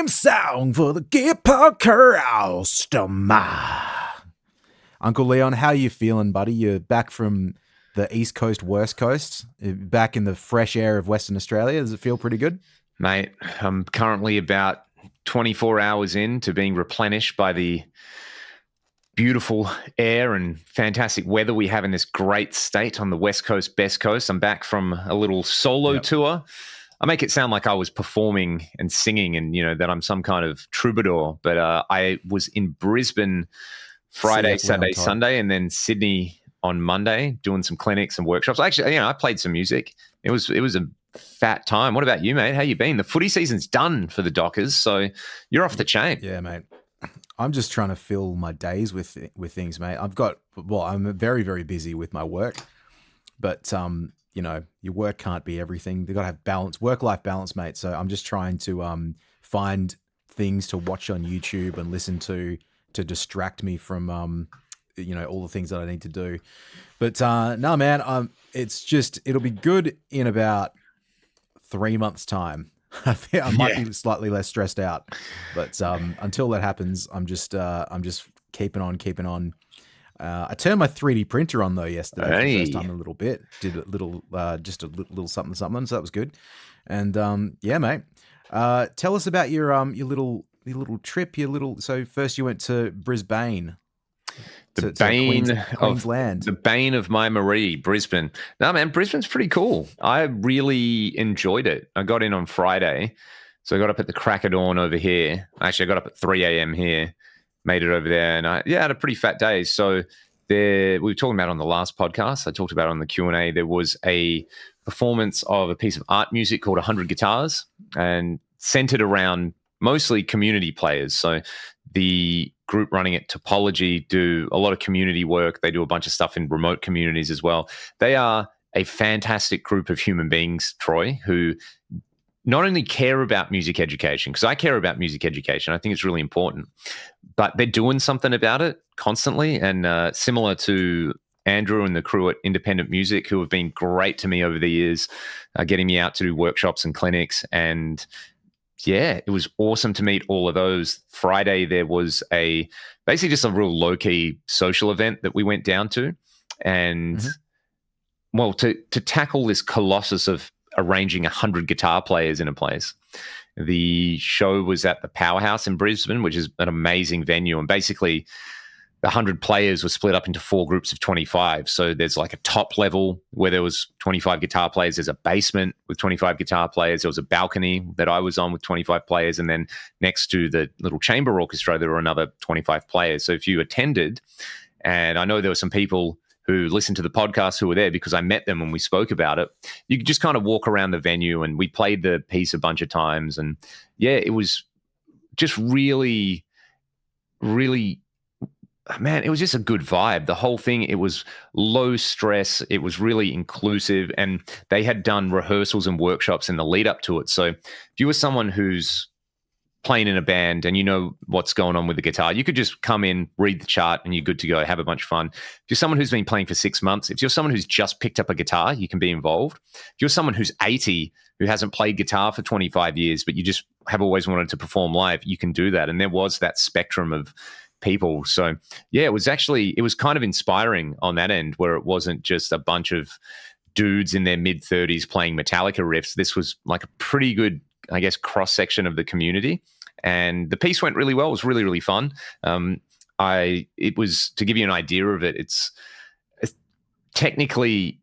theme song for the Guitar customer. Uncle Leon, how are you feeling, buddy? You're back from the East Coast, West Coast, back in the fresh air of Western Australia. Does it feel pretty good? Mate, I'm currently about 24 hours in to being replenished by the beautiful air and fantastic weather we have in this great state on the West Coast, Best Coast. I'm back from a little solo tour. I make it sound like I was performing and singing and, that I'm some kind of troubadour. But I was in Brisbane Friday, Saturday, Sunday, and then Sydney on Monday doing some clinics and workshops. Actually, I played some music. It was a fat time. What about you, mate? How you been? The footy season's done for the Dockers, so you're off the chain. Yeah, mate. I'm just trying to fill my days with things, mate. I'm very, very busy with my work, but your work can't be everything. They've got to have balance, work-life balance, mate. So I'm just trying to find things to watch on YouTube and listen to distract me from all the things that I need to do. But no, man, it'll be good in about 3 months' time. I think I might be slightly less stressed out, but until that happens, I'm just keeping on. I turned my 3D printer on though yesterday for the first time in a little bit. Did a little something, so that was good. And yeah, mate. Tell us about your little trip. So first you went to Brisbane. Queensland. The bane of my Marie, Brisbane. No, man, Brisbane's pretty cool. I really enjoyed it. I got in on Friday, so I got up at the crack of dawn over here. Actually, I got up at 3 a.m. here, made it over there, and I had a pretty fat day. So we were talking about on the last podcast, I talked about on the Q&A, there was a performance of a piece of art music called 100 Guitars, and centered around mostly community players. So the group running it, Topology, do a lot of community work. They do a bunch of stuff in remote communities as well. They are a fantastic group of human beings, Troy, who not only care about music education, because I care about music education, I think it's really important, but they're doing something about it constantly. And similar to Andrew and the crew at Independent Music, who have been great to me over the years, getting me out to do workshops and clinics. And yeah, it was awesome to meet all of those. Friday, there was basically just a real low-key social event that we went down to. And, to tackle this colossus of arranging 100 guitar players in a place, the show was at the Powerhouse in Brisbane, which is an amazing venue. And basically, the 100 players were split up into 4 groups of 25. So there's like a top level where there was 25 guitar players. There's a basement with 25 guitar players. There was a balcony that I was on with 25 players. And then next to the little chamber orchestra, there were another 25 players. So if you attended, and I know there were some people who listened to the podcast who were there because I met them when we spoke about it, you could just kind of walk around the venue, and we played the piece a bunch of times. And yeah, it was just really, really, man, it was just a good vibe. The whole thing, it was low stress. It was really inclusive. And they had done rehearsals and workshops in the lead up to it. So if you were someone who's playing in a band and you know what's going on with the guitar, you could just come in, read the chart, and you're good to go, have a bunch of fun. If you're someone who's been playing for 6 months, if you're someone who's just picked up a guitar, you can be involved. If you're someone who's 80, who hasn't played guitar for 25 years, but you just have always wanted to perform live, you can do that. And there was that spectrum of people. So yeah, it was kind of inspiring on that end, where it wasn't just a bunch of dudes in their mid-30s playing Metallica riffs. This was like a pretty good, I guess, cross-section of the community. And the piece went really well. It was really, really fun. It was, to give you an idea of it, it's technically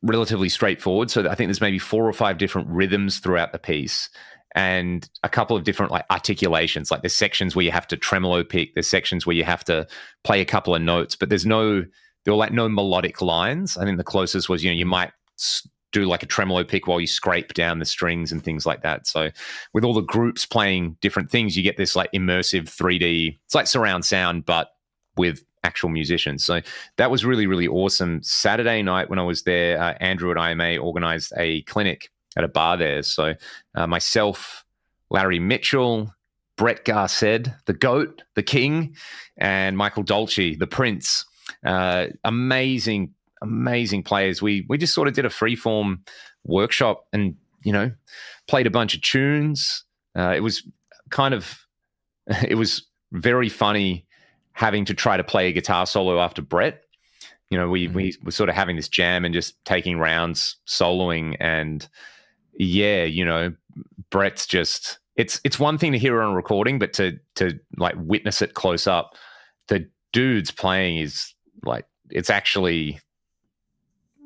relatively straightforward. So I think there's maybe 4 or 5 different rhythms throughout the piece, and a couple of different like articulations. Like there's sections where you have to tremolo pick, there's sections where you have to play a couple of notes, but there were like no melodic lines. I think the closest was, you might do like a tremolo pick while you scrape down the strings and things like that. So with all the groups playing different things, you get this like immersive 3D, it's like surround sound, but with actual musicians. So that was really, really awesome. Saturday night when I was there, Andrew at IMA organized a clinic at a bar there. So myself, Larry Mitchell, Brett Garced, the GOAT, the King, and Michael Dolce, the Prince. Amazing players. We just sort of did a freeform workshop and, played a bunch of tunes. It was kind of, it was very funny having to try to play a guitar solo after Brett. You know, we were sort of having this jam and just taking rounds soloing. And yeah, you know, Brett's just, it's one thing to hear it on recording, but to like witness it close up, the dude's playing is like, it's actually,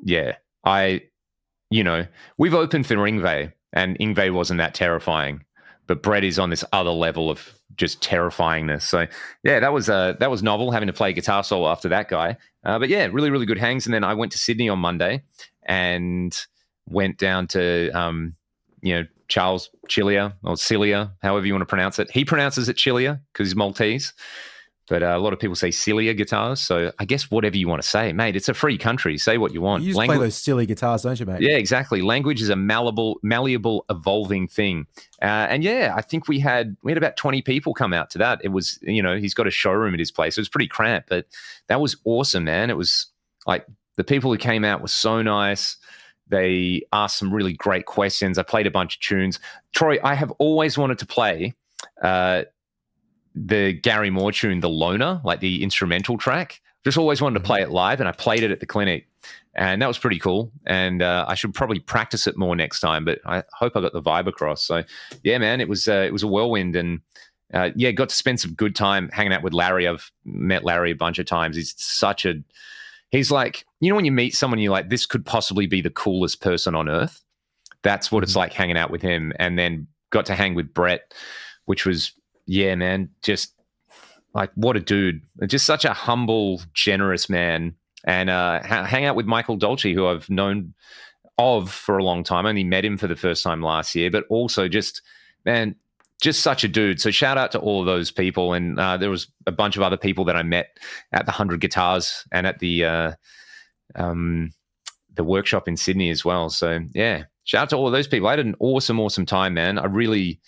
yeah. You know, we've opened for Ingve, and Ingve wasn't that terrifying, but Brett is on this other level of just terrifyingness. So yeah, that was novel, having to play guitar solo after that guy. But yeah, really, really good hangs. And then I went to Sydney on Monday and went down to, you know, Charles Chilia, or Cilia, however you want to pronounce it. He pronounces it Chilia because he's Maltese. But a lot of people say Cilia guitars. So I guess whatever you want to say, mate. It's a free country. Say what you want. You just play those silly guitars, don't you, mate? Yeah, exactly. Language is a malleable, evolving thing. And yeah, I think we had about 20 people come out to that. It was, you know, he's got a showroom at his place. It was pretty cramped, but that was awesome, man. It was like the people who came out were so nice. They asked some really great questions. I played a bunch of tunes. Troy, I have always wanted to play the Gary Moore tune, The Loner, like the instrumental track. Just always wanted to play it live, and I played it at the clinic, and that was pretty cool. And I should probably practice it more next time, but I hope I got the vibe across. So yeah, man, it was a whirlwind, and yeah, got to spend some good time hanging out with Larry. I've met Larry a bunch of times. He's like, you know, when you meet someone, you're like, this could possibly be the coolest person on earth. That's what it's like hanging out with him. And then got to hang with Brett, which was, yeah, man, just like, what a dude. Just such a humble, generous man. And hang out with Michael Dolce, who I've known of for a long time. I only met him for the first time last year, but also just, man, just such a dude. So shout out to all of those people. And there was a bunch of other people that I met at the 100 Guitars and at the workshop in Sydney as well. So yeah, shout out to all of those people. I had an awesome, awesome time, man. I really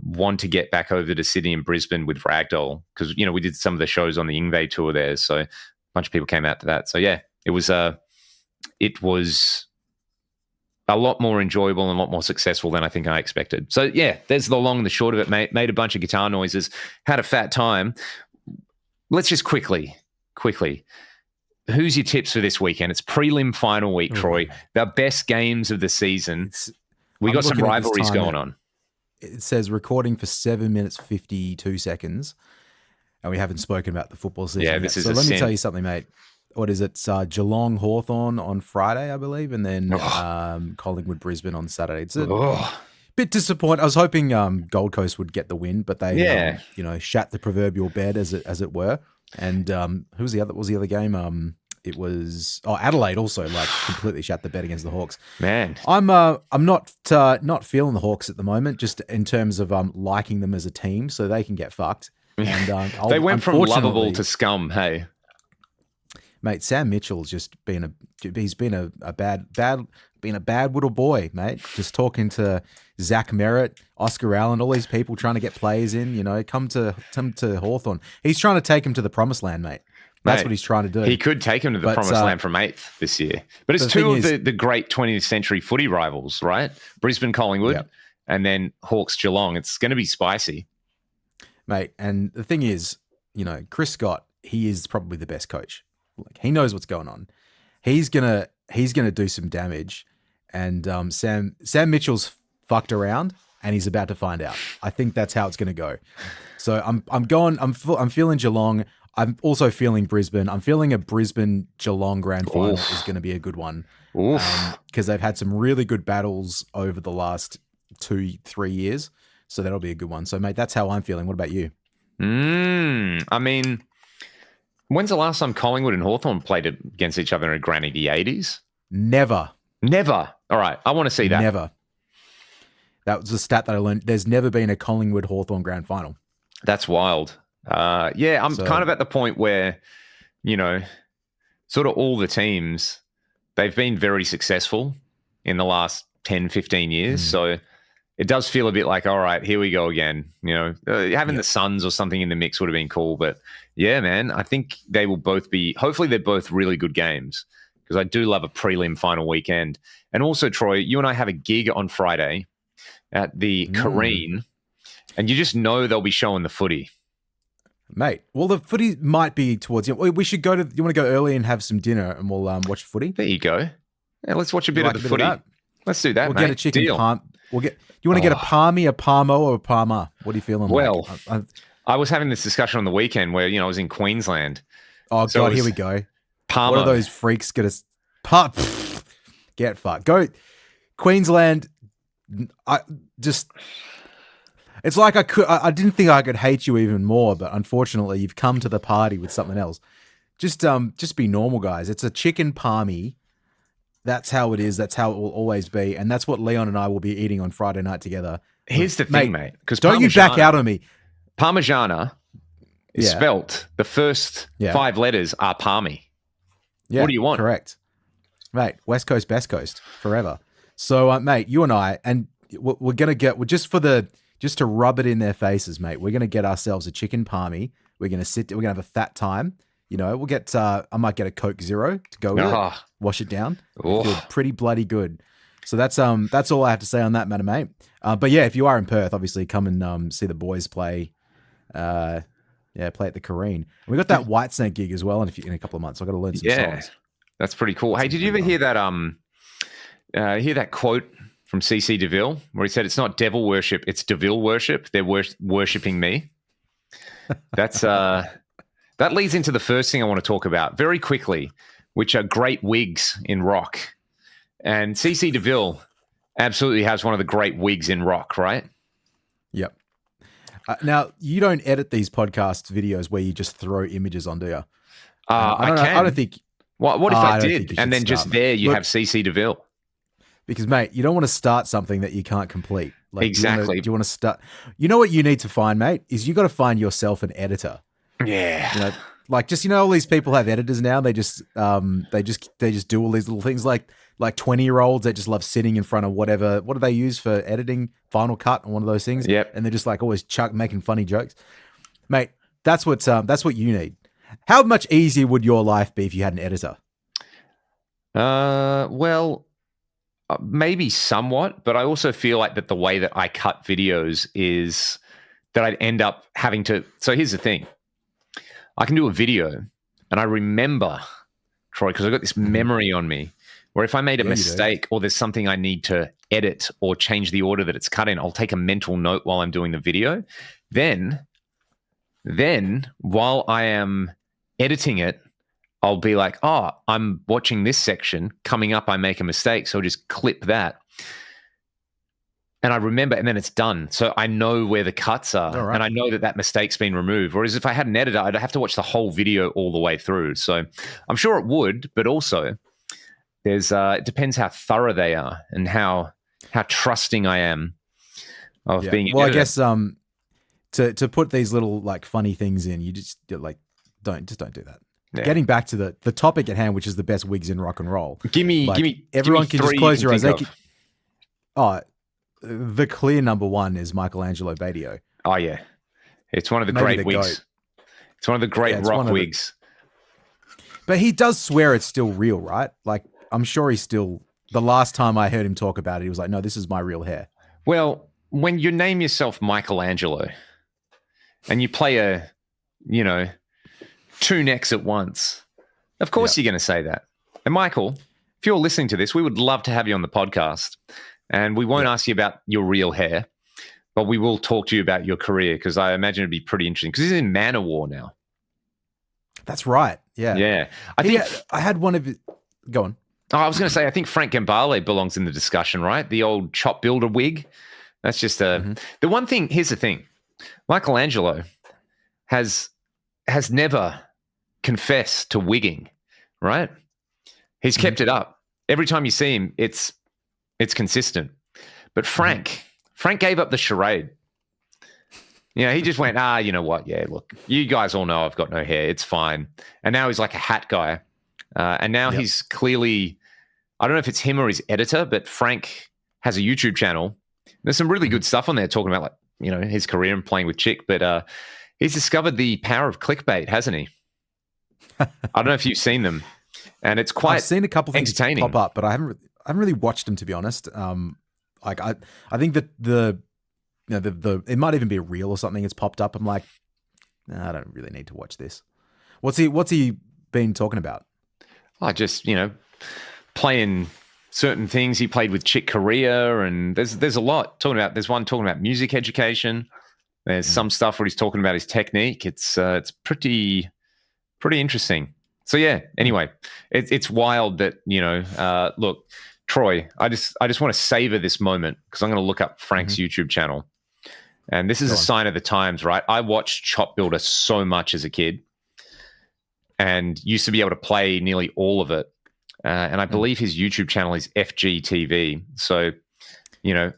want to get back over to Sydney and Brisbane with Ragdoll because, you know, we did some of the shows on the Ingve tour there. So a bunch of people came out to that. So yeah, it was a lot more enjoyable and a lot more successful than I think I expected. So yeah, there's the long and the short of it, mate. Made a bunch of guitar noises, had a fat time. Let's just quickly, who's your tips for this weekend? It's prelim final week, Troy. The best games of the season. We got some rivalries going on. It says recording for 7 minutes, 52 seconds. And we haven't spoken about the football season yet. This is so let me tell you something, mate. What is it? It's Geelong Hawthorn on Friday, I believe, and then Collingwood Brisbane on Saturday. It's a bit disappointing. I was hoping Gold Coast would get the win, but they shat the proverbial bed as it were. And who was the other game? It was Adelaide also like completely shut the bed against the Hawks. Man, I'm not feeling the Hawks at the moment, just in terms of liking them as a team, so they can get fucked. And they went from lovable to scum. Hey, mate, Sam Mitchell's just been a bad little boy, mate. Just talking to Zach Merritt, Oscar Allen, all these people trying to get players in. You know, come to Hawthorn. He's trying to take him to the promised land, mate. That's what he's trying to do. He could take him to the promised land from 8th this year. But it's two of the great 20th century footy rivals, right? Brisbane, Collingwood, and then Hawks, Geelong. It's going to be spicy. Mate, and the thing is, you know, Chris Scott, he is probably the best coach. Like, he knows what's going on. He's gonna do some damage. And Sam Mitchell's fucked around, and he's about to find out. I think that's how it's going to go. So I'm feeling Geelong. I'm also feeling Brisbane. I'm feeling a Brisbane Geelong grand final is going to be a good one because they've had some really good battles over the last 2-3 years. So that'll be a good one. So, mate, that's how I'm feeling. What about you? I mean, when's the last time Collingwood and Hawthorn played against each other in a granny? The 80s? Never. All right. I want to see that. Never. That was a stat that I learned. There's never been a Collingwood Hawthorn grand final. That's wild. I'm kind of at the point where, you know, sort of all the teams, they've been very successful in the last 10, 15 years. So it does feel a bit like, all right, here we go again. You know, having the Suns or something in the mix would have been cool. But yeah, man, I think they will both be, hopefully they're both really good games because I do love a prelim final weekend. And also, Troy, you and I have a gig on Friday at the Careen. And you just know they'll be showing the footy. Mate, well, the footy might be towards you. We should go to. You want to go early and have some dinner, and we'll watch footy. There you go. Yeah, let's watch a bit of the footy. Let's do that. We'll mate. get a chicken Deal. palm. You want to get a palmy, a parmo, or a parma? What are you feeling? Well, like? I was having this discussion on the weekend where I was in Queensland. Oh So God, here we go. Parmo. What are those freaks get us? Get fucked. Go Queensland. It's like I didn't think I could hate you even more, but unfortunately, you've come to the party with something else. Just be normal, guys. It's a chicken palmy. That's how it is. That's how it will always be, and that's what Leon and I will be eating on Friday night together. Here's the thing, mate. Because don't you back out on me. Parmigiana is spelt. The first 5 letters are palmy. Yeah, what do you want? Correct, mate. West Coast, best coast, forever. So, mate, you and I, and we're gonna get just to rub it in their faces, mate. We're gonna get ourselves a chicken palmy. We're gonna have a fat time. We'll get. I might get a Coke Zero to go with it. Wash it down. Feel pretty bloody good. So that's all I have to say on that matter, mate. But yeah, if you are in Perth, obviously come and see the boys play. Play at the Careen. And we got that Whitesnake gig as well in a couple of months. So I got to learn some songs. That's pretty cool. Hey, did you ever hear that? Hear that quote from CC DeVille where he said, "It's not devil worship, it's DeVille worship. They're worshipping me." That's that leads into the first thing I want to talk about very quickly, which are great wigs in rock. And CC DeVille absolutely has one of the great wigs in rock, right? Yep. Now, you don't edit these podcast videos where you just throw images on, do you? I don't think. What if I did? And then just there you have CC DeVille. Because, mate, you don't want to start something that you can't complete. Like, exactly. Do you want to start? You know what you need to find, mate, is you got to find yourself an editor. Yeah. All these people have editors now. They just do all these little things like 20-year-olds that just love sitting in front of whatever. What do they use for editing? Final Cut and one of those things. Yep. And they're just like always making funny jokes. Mate, that's what you need. How much easier would your life be if you had an editor? Well, maybe somewhat, but I also feel like that the way that I cut videos is that I'd end up having to. So here's the thing. I can do a video, and I remember, Troy, because I've got this memory on me, where if I made a mistake or there's something I need to edit or change the order that it's cut in, I'll take a mental note while I'm doing the video. Then while I am editing it, I'll be like, oh, I'm watching this section. Coming up, I make a mistake, so I'll just clip that. And I remember, and then it's done. So I know where the cuts are, and I know that mistake's been removed. Whereas if I had an editor, I'd have to watch the whole video all the way through. So I'm sure it would, but also it depends how thorough they are and how trusting I am of being an editor. I guess to put these little like funny things in, you just like don't do that. Yeah. Getting back to the topic at hand, which is the best wigs in rock and roll. Everyone can just close your eyes. The clear number one is Michelangelo Badio. Oh, yeah. It's one of the great wigs. It's one of the great rock wigs. But he does swear it's still real, right? Like, I'm sure he's still... The last time I heard him talk about it, he was like, no, this is my real hair. Well, when you name yourself Michelangelo and you play 2 necks at once, of course you're going to say that. And Michael, if you're listening to this, we would love to have you on the podcast. And we won't ask you about your real hair, but we will talk to you about your career because I imagine it'd be pretty interesting because he's in Man of War now. That's right. Yeah. Yeah. I had one of his... Go on. Oh, I was going to say, I think Frank Gambale belongs in the discussion, right? The old chop builder wig. That's just the one thing. Here's the thing. Michelangelo has never confessed to wigging, right? He's kept it up. Every time you see him, it's consistent. But Frank gave up the charade. He just went, you know what? Yeah, look, you guys all know I've got no hair. It's fine. And now he's like a hat guy. And now he's clearly, I don't know if it's him or his editor, but Frank has a YouTube channel. There's some really good stuff on there talking about his career and playing with Chick. But he's discovered the power of clickbait, hasn't he? I don't know if you've seen them. And it's quite I've seen a couple things entertaining. Pop up, but I haven't really watched them, to be honest. I think that the you know, it might even be a reel or something. It's popped up. I'm like, nah, I don't really need to watch this. What's he been talking about? I just, playing certain things. He played with Chick Corea, and there's a lot talking about. There's one talking about music education. There's some stuff where he's talking about his technique. It's pretty interesting. So yeah. Anyway, it's wild that look, Troy. I just want to savor this moment because I'm going to look up Frank's YouTube channel, and this is a sign of the times, right? I watched Chop Builder so much as a kid, and used to be able to play nearly all of it. And I believe his YouTube channel is FGTV. So,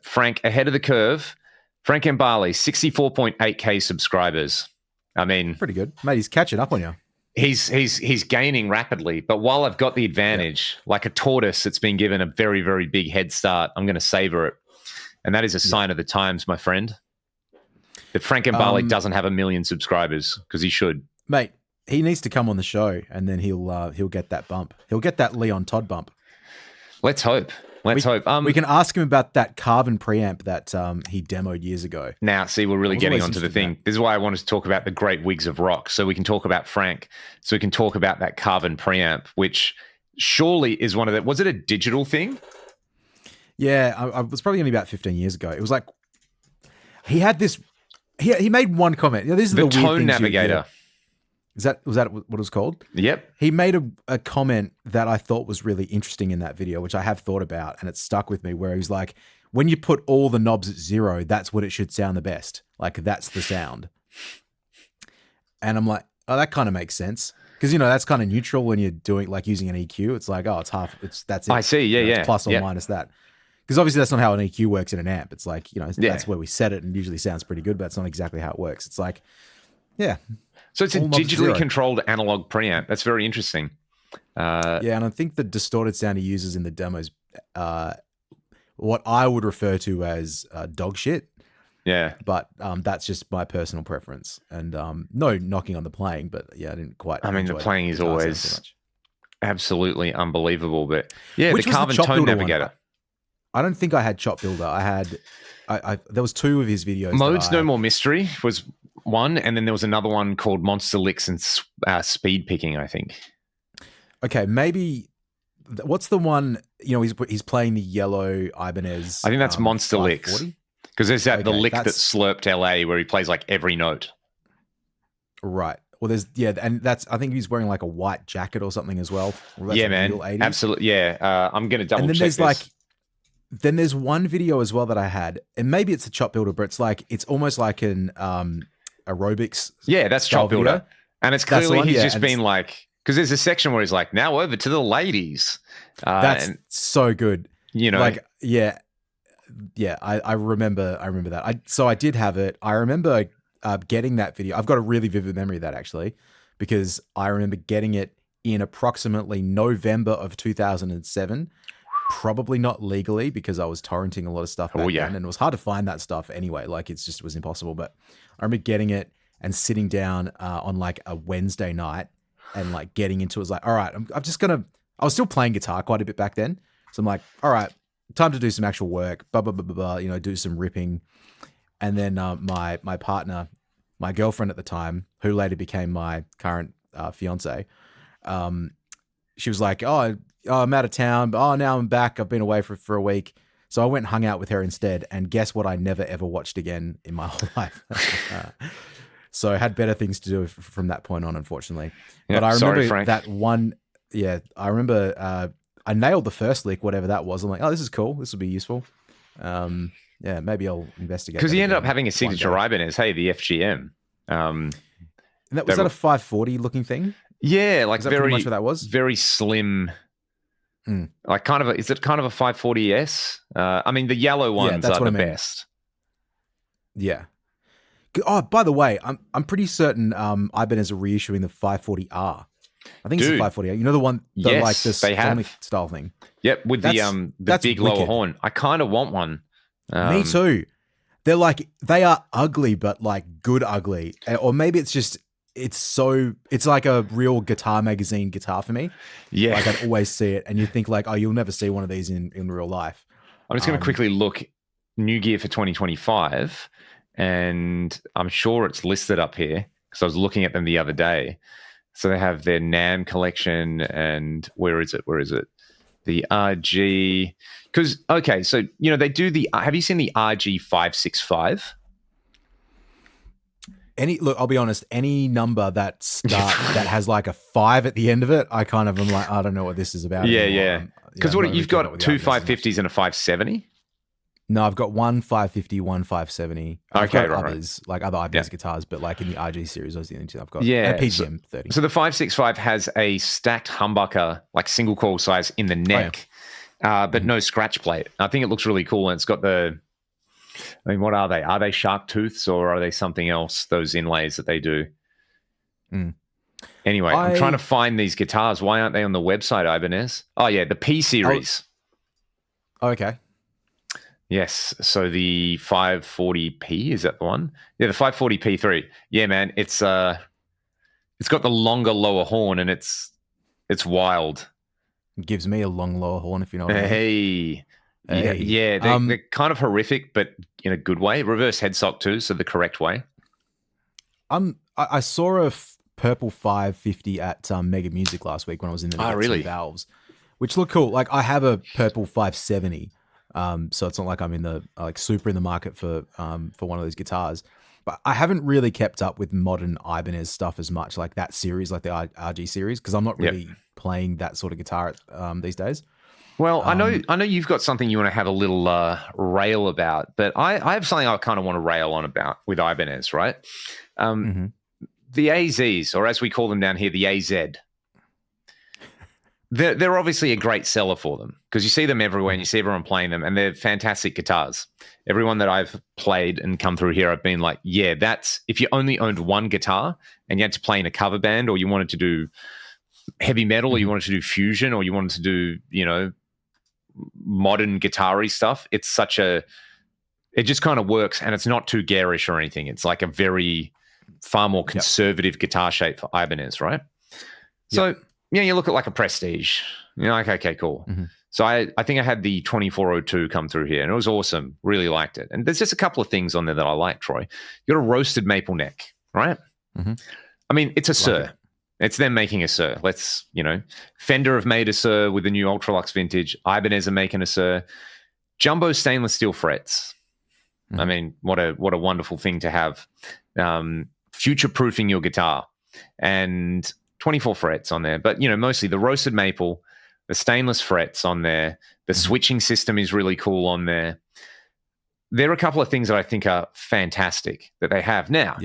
Frank ahead of the curve. Frank Mbali, 64.8K subscribers. I mean, pretty good, mate. He's catching up on you. He's gaining rapidly. But while I've got the advantage, like a tortoise, it's been given a very, very big head start. I'm going to savor it, and that is a sign of the times, my friend. That Frank Mbali doesn't have 1 million subscribers because he should, mate. He needs to come on the show, and then he'll get that bump. He'll get that Leon Todd bump. Let's hope. Let's hope. We can ask him about that carbon preamp that he demoed years ago. Now, see, we're really getting onto the thing. This is why I wanted to talk about the great Wigs of Rock, so we can talk about Frank, so we can talk about that carbon preamp, which surely is one of the... Was it a digital thing? Yeah, I was probably only about 15 years ago. It was like... He had this... He made one comment. This is the tone navigator. Was that what it was called? Yep. He made a comment that I thought was really interesting in that video, which I have thought about, and it stuck with me, where he was like, when you put all the knobs at 0, that's what it should sound the best. Like, that's the sound. And I'm like, oh, that kind of makes sense. Because, that's kind of neutral when you're doing, like, using an EQ. It's like, oh, that's it. I see, yeah. It's plus or minus that. Because obviously that's not how an EQ works in an amp. It's like, that's where we set it and usually sounds pretty good, but that's not exactly how it works. It's like, yeah. So it's a digitally controlled analog preamp. That's very interesting. Yeah, and I think the distorted sound he uses in the demos, what I would refer to as dog shit. Yeah. But that's just my personal preference. And no knocking on the playing, but yeah, I didn't quite. I mean, the playing is always absolutely unbelievable. But yeah, Which the carbon tone navigator. I don't think I had Chop Builder. I had, there was 2 of his videos. Modes No More Mystery was one, and then there was another one called Monster Licks and Speed Picking, I think. Okay, maybe what's the one? He's playing the yellow Ibanez. I think that's Monster Licks, because there's the lick that slurped LA where he plays like every note. Right. Well, and I think he's wearing like a white jacket or something as well. Yeah, man, absolutely. Yeah, I'm gonna double check. And then there's this. Then there's one video as well that I had, and maybe it's a Chop Builder, but it's almost like an aerobics. Yeah, that's Chop Builder, video. And it's clearly he's just been like, because there's a section where he's like, now over to the ladies. That's so good. Like, yeah. I remember that. So I did have it. I remember getting that video. I've got a really vivid memory of that actually, because I remember getting it in approximately November of 2007. Probably not legally, because I was torrenting a lot of stuff back then, and it was hard to find that stuff anyway. Like, it was impossible. But I remember getting it and sitting down on like a Wednesday night and like getting into it. Was like, all right, I'm just gonna. I was still playing guitar quite a bit back then, so I'm like, all right, time to do some actual work. Blah blah blah blah blah. Do some ripping, and then my partner, my girlfriend at the time, who later became my current fiance, she was like, oh, I'm out of town, but now I'm back. I've been away for a week. So I went and hung out with her instead. And guess what? I never, ever watched again in my whole life. So I had better things to do from that point on, unfortunately. Yeah, but I remember Frank. that one. Yeah, I remember I nailed the first lick, whatever that was. I'm like, oh, this is cool. This will be useful. Yeah, maybe I'll investigate. Because he ended up having a signature Ibanez, the FGM. And was that a 540 looking thing? Yeah, like very much what that was. Very slim. Like is it kind of a 540S? I mean, the yellow ones are the best. Yeah. Oh, by the way, I'm pretty certain Ibanez are reissuing the 540R. I think it's the 540R. The one, like this style thing. Yep, with the big lower horn. I kind of want one. Me too. They're like, they are ugly, but like good ugly. Or maybe it's just, it's like a real Guitar Magazine guitar for me. Yeah. Like, I'd always see it, and you think like, oh, you'll never see one of these in real life. I'm just going to quickly look new gear for 2025, and I'm sure it's listed up here because I was looking at them the other day. So they have their NAM collection, and where is it? The RG. Because, okay, so, they do have you seen the RG 565? Look, I'll be honest, any number that has like a 5 at the end of it, I kind of am like, I don't know what this is about anymore. Yeah. Because you've got two 550s and a 570? No, I've got one 550, one 570. I've got others, like other Ibanez guitars, but like in the RG series, those are the only two I've got. Yeah. And a PGM 30. So the 565 has a stacked humbucker, like single coil size in the neck, but no scratch plate. I think it looks really cool, and it's got what are they? Are they shark tooths or are they something else, those inlays that they do? Anyway, I'm trying to find these guitars. Why aren't they on the website, Ibanez? Oh, yeah, the P series. Oh, okay. Yes, so the 540p, is that the one? Yeah, the 540p3. Yeah, man, it's got the longer lower horn, and it's wild. It gives me a long lower horn, if you know what I mean. Hey. Yeah, they're kind of horrific, but in a good way. Reverse headstock too, so the correct way. I saw a purple 550 at Mega Music last week when I was in the really? Valves, which looked cool. Like I have a purple 570. So it's not like I'm in the super in the market for one of those guitars, but I haven't really kept up with modern Ibanez stuff as much, like that series, like the RG series, because I'm not really playing that sort of guitar these days. Well, I know you've got something you want to have a little rail about, but I have something I kind of want to rail on about with Ibanez, right? The AZs, or as we call them down here, the AZ. They're obviously a great seller for them because you see them everywhere and you see everyone playing them, and they're fantastic guitars. Everyone that I've played and come through here, I've been like, yeah, that's if you only owned one guitar and you had to play in a cover band, or you wanted to do heavy metal, or you wanted to do fusion, or you wanted to do, modern guitar-y stuff. It just kind of works, and it's not too garish or anything. It's like a far more conservative guitar shape for Ibanez, right? So, you look at like a Prestige. You're like, okay, cool. So I think I had the 2402 come through here, and it was awesome. Really liked it. And there's just a couple of things on there that I like, Troy. You got a roasted maple neck, right? I mean, it's a Sir. It's them making a Sir. Fender have made a Sir with the new Ultralux vintage. Ibanez are making a Sir. Jumbo stainless steel frets. I mean, what a wonderful thing to have. Future-proofing your guitar. And 24 frets on there. But, mostly the roasted maple, the stainless frets on there. The switching system is really cool on there. There are a couple of things that I think are fantastic that they have. Now,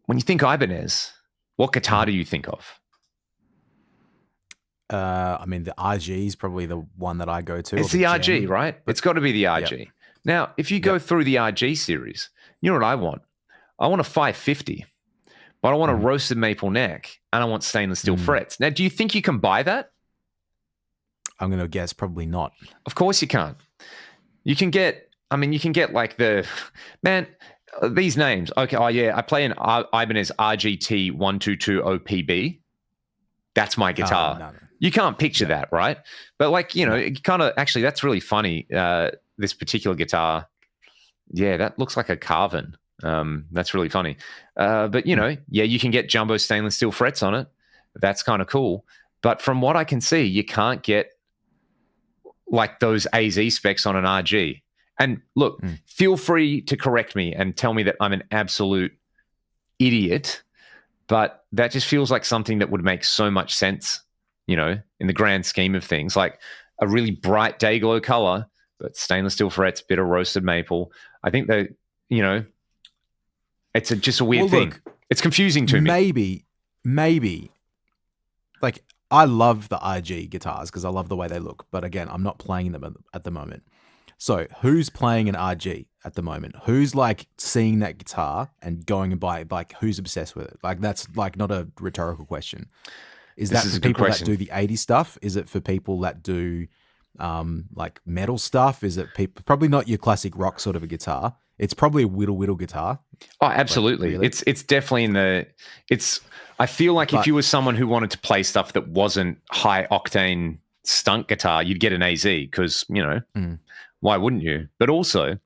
when you think Ibanez, what guitar do you think of? I mean, the RG is probably the one that I go to. It's the RG, right? It's got to be the RG. Yep. Now, if you go through the RG series, you know what I want? I want a 550, but I want a roasted maple neck, and I want stainless steel frets. Now, do you think you can buy that? I'm going to guess probably not. Of course you can't. You can get like these names. Okay, I play an Ibanez RGT 122 OPB. That's my guitar. No. You can't picture that, right? But it kind of actually, that's really funny. This particular guitar, that looks like a Carvin. That's really funny. But you can get jumbo stainless steel frets on it. That's kind of cool. But from what I can see, you can't get like those AZ specs on an RG. And look, feel free to correct me and tell me that I'm an absolute idiot, but that just feels like something that would make so much sense, in the grand scheme of things, like a really bright day glow color, but stainless steel frets, bit of roasted maple. I think that, it's just a weird thing. It's confusing to me. Maybe. Like, I love the RG guitars because I love the way they look. But again, I'm not playing them at the moment. So who's playing an RG at the moment? Who's like seeing that guitar and going and buying, like who's obsessed with it? Like that's like not a rhetorical question. Is that for people that do the 80s stuff? Is it for people that do like metal stuff? Is it people, probably not your classic rock sort of a guitar. It's probably a whittle guitar. Oh, absolutely. Like, really? It's definitely I feel like if you were someone who wanted to play stuff that wasn't high octane stunk guitar, you'd get an AZ because, why wouldn't you? But also,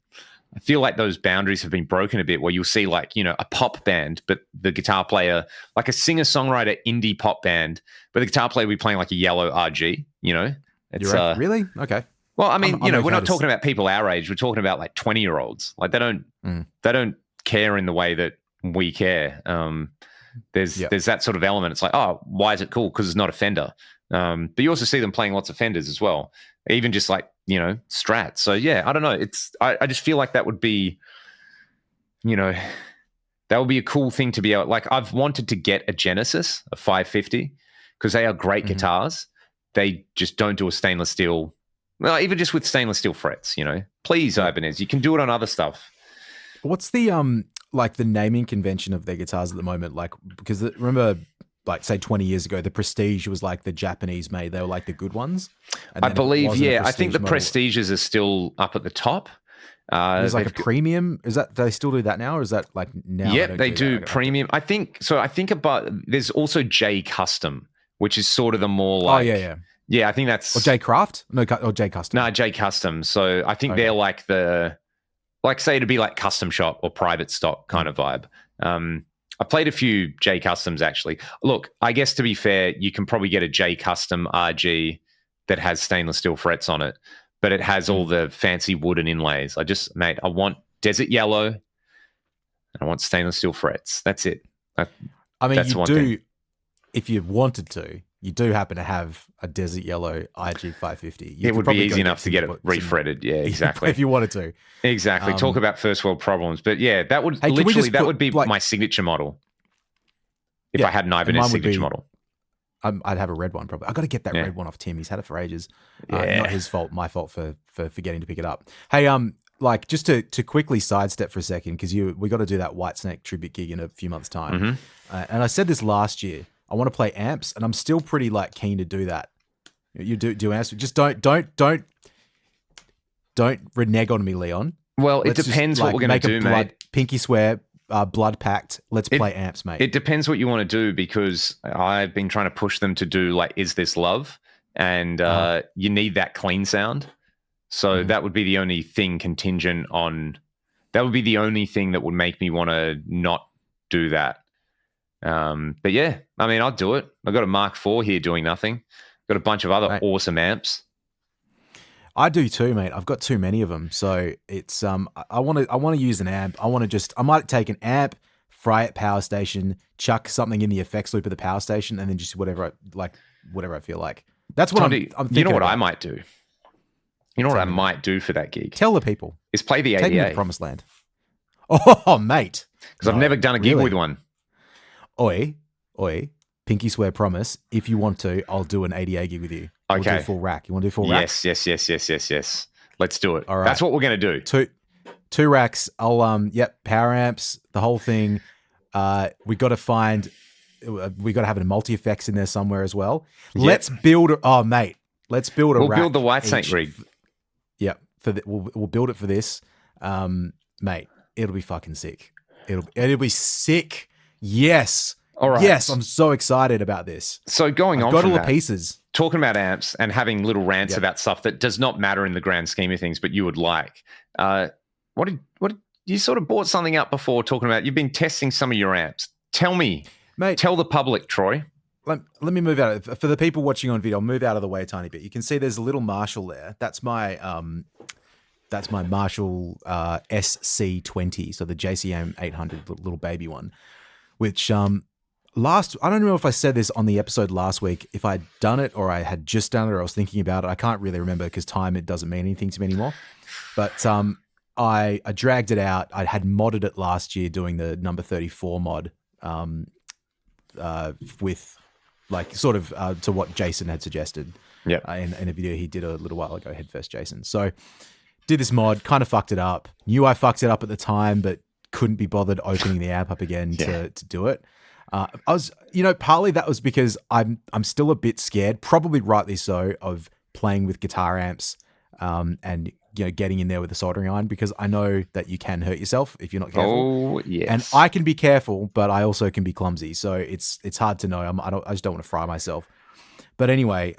I feel like those boundaries have been broken a bit where you'll see like, you know, a pop band, but the guitar player, like a singer-songwriter indie pop band, but the guitar player will be playing like a yellow RG, you know? It's really? Okay. well, I mean, you know, okay we're not talking about people our age. We're talking about like 20-year-olds. Like they don't care in the way that we care. There's that sort of element. It's like, oh, why is it cool? Because it's not a Fender. But you also see them playing lots of Fenders as well, even just like, you know, Strats. So yeah, I don't know. I just feel like that would be, you know, that would be a cool thing to be able. Like I've wanted to get a Genesis, a 550, because they are great guitars. They just don't do a stainless steel. Well, even just with stainless steel frets, you know. Please, Ibanez, you can do it on other stuff. What's the like the naming convention of their guitars at the moment? Like, because remember, like say 20 years ago, the Prestige was like the Japanese made. They were like the good ones. And I believe, yeah. I think the model, Prestiges are still up at the top. There's like a premium. Is that, do they still do that now, or is that like now? Yeah, they do premium. I think so. I think about there's also J Custom, which is sort of the more like yeah. I think that's or J Craft. No, or J Custom. No, J Custom. So I think they're like the say to be like custom shop or private stock kind of vibe. I played a few J Customs actually. Look, I guess to be fair, you can probably get a J Custom RG that has stainless steel frets on it, but it has all the fancy wooden inlays. I want desert yellow and I want stainless steel frets. That's it. I mean, that's you do, if you wanted to, you do happen to have a desert yellow IG 550. It would be easy enough to get it refretted. Yeah, exactly. If you wanted to. Exactly. Talk about first world problems. But yeah, that would that would be like, my signature model. If I had an Ibanez signature model. I'd have a red one probably. I got to get that red one off Tim. He's had it for ages. Not his fault, my fault for forgetting to pick it up. Hey, like just to quickly sidestep for a second, because we got to do that Whitesnake tribute gig in a few months' time. And I said this last year. I want to play amps, and I'm still pretty like keen to do that. You do amps, just don't renege on me, Leon. Well, it depends what we're going to do, mate. Pinky swear, blood pact. Let's play amps, mate. It depends what you want to do, because I've been trying to push them to do like "Is This Love," and you need that clean sound. So that would be the only thing contingent on. That would be the only thing that would make me want to not do that. But yeah, I mean, I'll do it. I've got a Mark IV here doing nothing. Got a bunch of other awesome amps. I do too, mate. I've got too many of them. So it's I want to use an amp. I might take an amp, fry it power station, chuck something in the effects loop of the power station, and then just whatever I feel like. That's what I'm thinking. You know what I might do? You know what I might do for that gig? Tell the people. Is play the ADA. Take me to the promised land. Oh, mate. Because I've never done a gig with one. Oi, pinky swear promise. If you want to, I'll do an ADA gig with you. Okay. We'll do full rack. You want to do full rack? Yes. Let's do it. All right. That's what we're going to do. Two racks. I'll, power amps, the whole thing. We got to have a multi-effects in there somewhere as well. Yep. Let's build, mate. Let's build a rack. We'll build the Whitesnake rig. We'll build it for this. Mate, it'll be fucking sick. It'll be sick. Yes. All right. Yes, I'm so excited about this. So I've got all the pieces. Talking about amps and having little rants about stuff that does not matter in the grand scheme of things, but you would like. What you sort of bought something up before talking about? You've been testing some of your amps. Tell me, mate. Tell the public, Troy. Let me move out for the people watching on video. I'll move out of the way a tiny bit. You can see there's a little Marshall there. That's my Marshall SC20, so the JCM 800 little baby one. Which I don't know if I said this on the episode last week, if I'd done it or I had just done it or I was thinking about it. I can't really remember because it doesn't mean anything to me anymore. But I dragged it out. I had modded it last year doing the number 34 mod with like sort of to what Jason had suggested in a video he did a little while ago, Headfirst Jason. So did this mod, kind of fucked it up. Knew I fucked it up at the time, but couldn't be bothered opening the amp up again to do it. I was, partly that was because I'm still a bit scared, probably rightly so, of playing with guitar amps and getting in there with a soldering iron, because I know that you can hurt yourself if you're not careful. Oh yes. And I can be careful, but I also can be clumsy, so it's hard to know. I just don't want to fry myself. But anyway,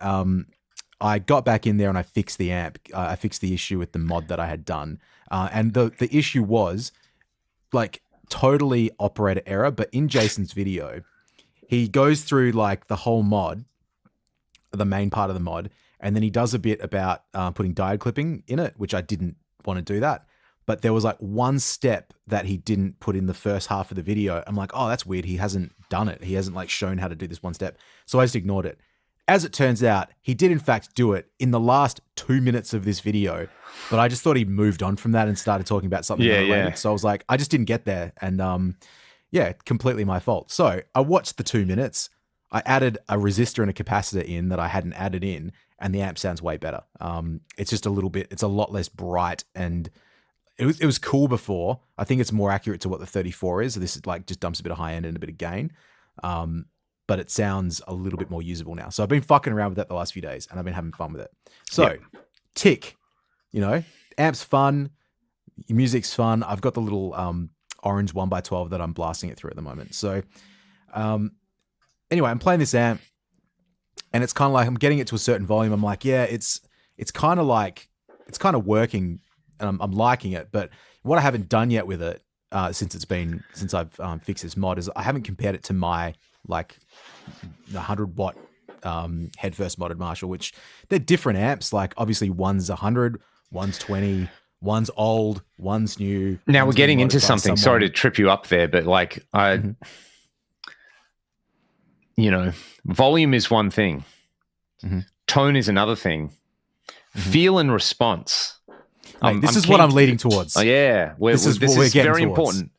I got back in there and I fixed the amp. I fixed the issue with the mod that I had done. And the issue was like totally operator error. But in Jason's video, he goes through like the whole mod, the main part of the mod, and then he does a bit about putting diode clipping in it, which I didn't want to do that. But there was like one step that he didn't put in the first half of the video. I'm like, oh, that's weird. He hasn't done it. He hasn't like shown how to do this one step. So I just ignored it. As it turns out, he did in fact do it in the last 2 minutes of this video, but I just thought he moved on from that and started talking about something unrelated. Yeah. So I was like, I just didn't get there. And yeah, completely my fault. So I watched the 2 minutes. I added a resistor and a capacitor in that I hadn't added in, and the amp sounds way better. It's just a little bit, it's a lot less bright, and it was cool before. I think it's more accurate to what the 34 is. So this is like just dumps a bit of high end and a bit of gain. But it sounds a little bit more usable now. So I've been fucking around with that the last few days, and I've been having fun with it. So, tick, you know, amp's fun, music's fun. I've got the little orange 1x12 that I'm blasting it through at the moment. So, anyway, I'm playing this amp, and it's kind of like I'm getting it to a certain volume. I'm like, yeah, it's kind of like it's kind of working, and I'm liking it. But what I haven't done yet with it since I've fixed this mod is I haven't compared it to my like 100 watt head first modded Marshall, which they're different amps. Like obviously one's 100, one's 20, one's old, one's new. Now we're getting into something. Sorry to trip you up there, but like you know, volume is one thing, tone is another thing, feel and response. Mate, this is what I'm leading towards. Oh, yeah, this is very towards. important.